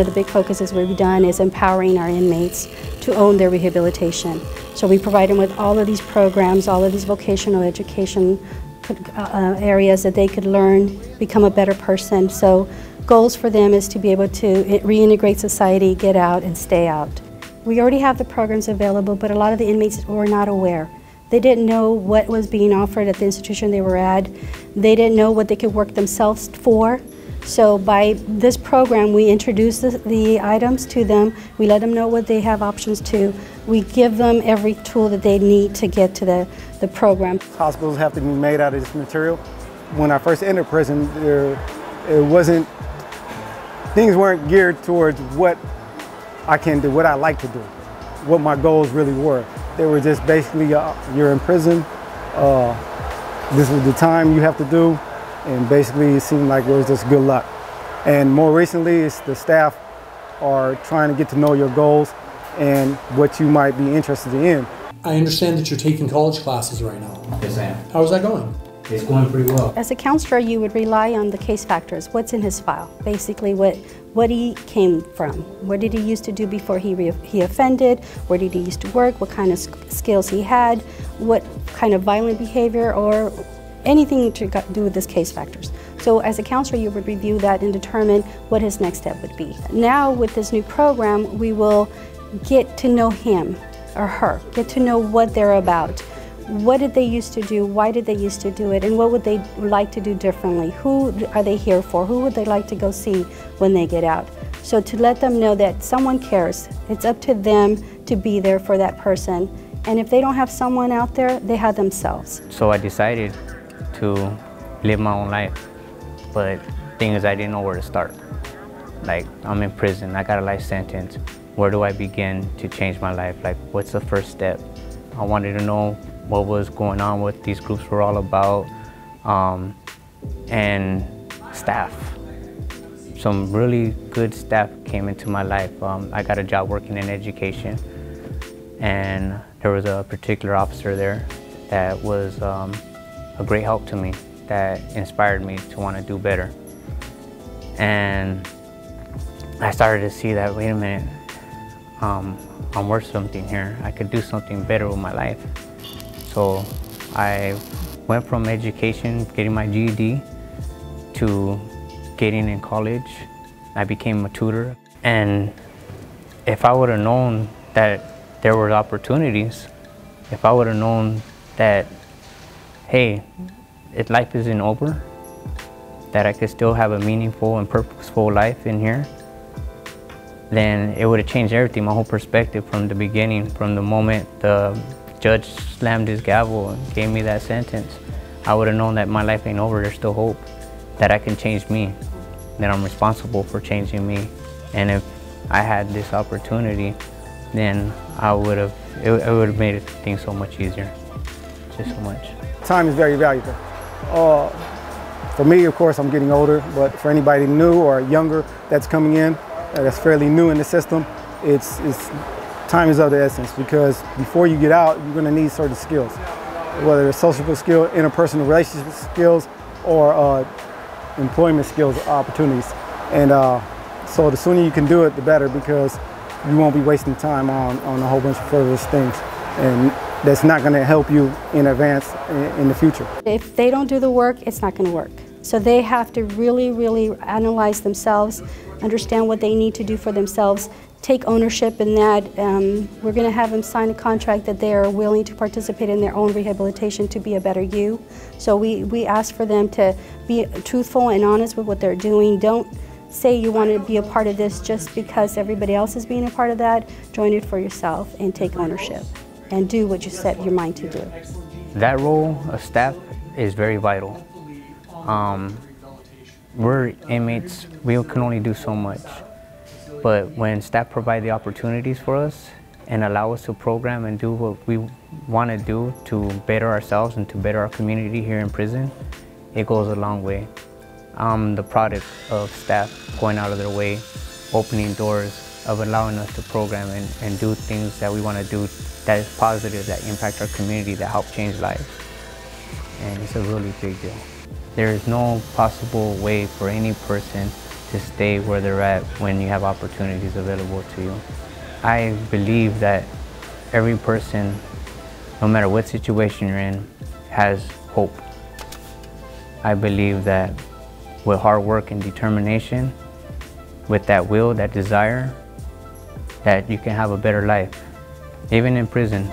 of the big focuses we've done is empowering our inmates to own their rehabilitation. So we provide them with all of these programs, all of these vocational education areas that they could learn, become a better person. So goals for them is to be able to reintegrate society, get out, and stay out. We already have the programs available, but a lot of the inmates were not aware. They didn't know what was being offered at the institution they were at. They didn't know what they could work themselves for. So by this program, we introduce the items to them. We let them know what they have options to. We give them every tool that they need to get to the program. Hospitals have to be made out of this material. When I first entered prison, things weren't geared towards what I can do, what I like to do, what my goals really were. They were just basically, you're in prison, this is the time you have to do, and basically it seemed like it was just good luck. And more recently, it's the staff are trying to get to know your goals and what you might be interested in. I understand that you're taking college classes right now. Yes, I am. How's that going? It's going pretty well. As a counselor, you would rely on the case factors. What's in his file? Basically, what he came from. What did he used to do before he offended? Where did he used to work? What kind of skills he had? What kind of violent behavior, or anything to do with his case factors. So as a counselor, you would review that and determine what his next step would be. Now with this new program, we will get to know him or her, get to know what they're about. What did they used to do? Why did they used to do it? And what would they like to do differently? Who are they here for? Who would they like to go see when they get out? So to let them know that someone cares. It's up to them to be there for that person. And if they don't have someone out there, they have themselves. So I decided to live my own life. But the thing is, I didn't know where to start. Like, I'm in prison, I got a life sentence. Where do I begin to change my life? Like, what's the first step? I wanted to know what was going on, what these groups were all about, and staff. Some really good staff came into my life. I got a job working in education, and there was a particular officer there that was a great help to me, that inspired me to want to do better. And I started to see that, wait a minute, I'm worth something here. I could do something better with my life. So I went from education, getting my GED, to getting in college. I became a tutor. And if I would have known that there were opportunities, if I would have known that, hey, life isn't over, that I could still have a meaningful and purposeful life in here, then it would have changed everything, my whole perspective from the beginning, from the moment the judge slammed his gavel and gave me that sentence. I would have known that my life ain't over, there's still hope, that I can change me, that I'm responsible for changing me. And if I had this opportunity, then it would have made things so much easier, just so much. Time is very valuable. For me, of course, I'm getting older, but for anybody new or younger that's coming in, that's fairly new in the system, time is of the essence, because before you get out, you're going to need certain skills, whether it's social skill, interpersonal relationship skills, or employment skills, opportunities. And so the sooner you can do it, the better, because you won't be wasting time on a whole bunch of frivolous things. And that's not going to help you in advance in the future. If they don't do the work, it's not going to work. So they have to really, really analyze themselves, understand what they need to do for themselves, take ownership in that. We're going to have them sign a contract that they are willing to participate in their own rehabilitation to be a better you. So we ask for them to be truthful and honest with what they're doing. Don't say you want to be a part of this just because everybody else is being a part of that. Join it for yourself and take ownership and do what you set your mind to do. That role of staff is very vital. We're inmates, we can only do so much. But when staff provide the opportunities for us and allow us to program and do what we want to do to better ourselves and to better our community here in prison, it goes a long way. I'm the product of staff going out of their way, opening doors, of allowing us to program and do things that we want to do that is positive, that impact our community, that help change lives. And it's a really big deal. There is no possible way for any person to stay where they're at when you have opportunities available to you. I believe that every person, no matter what situation you're in, has hope. I believe that with hard work and determination, with that will, that desire, that you can have a better life, even in prison.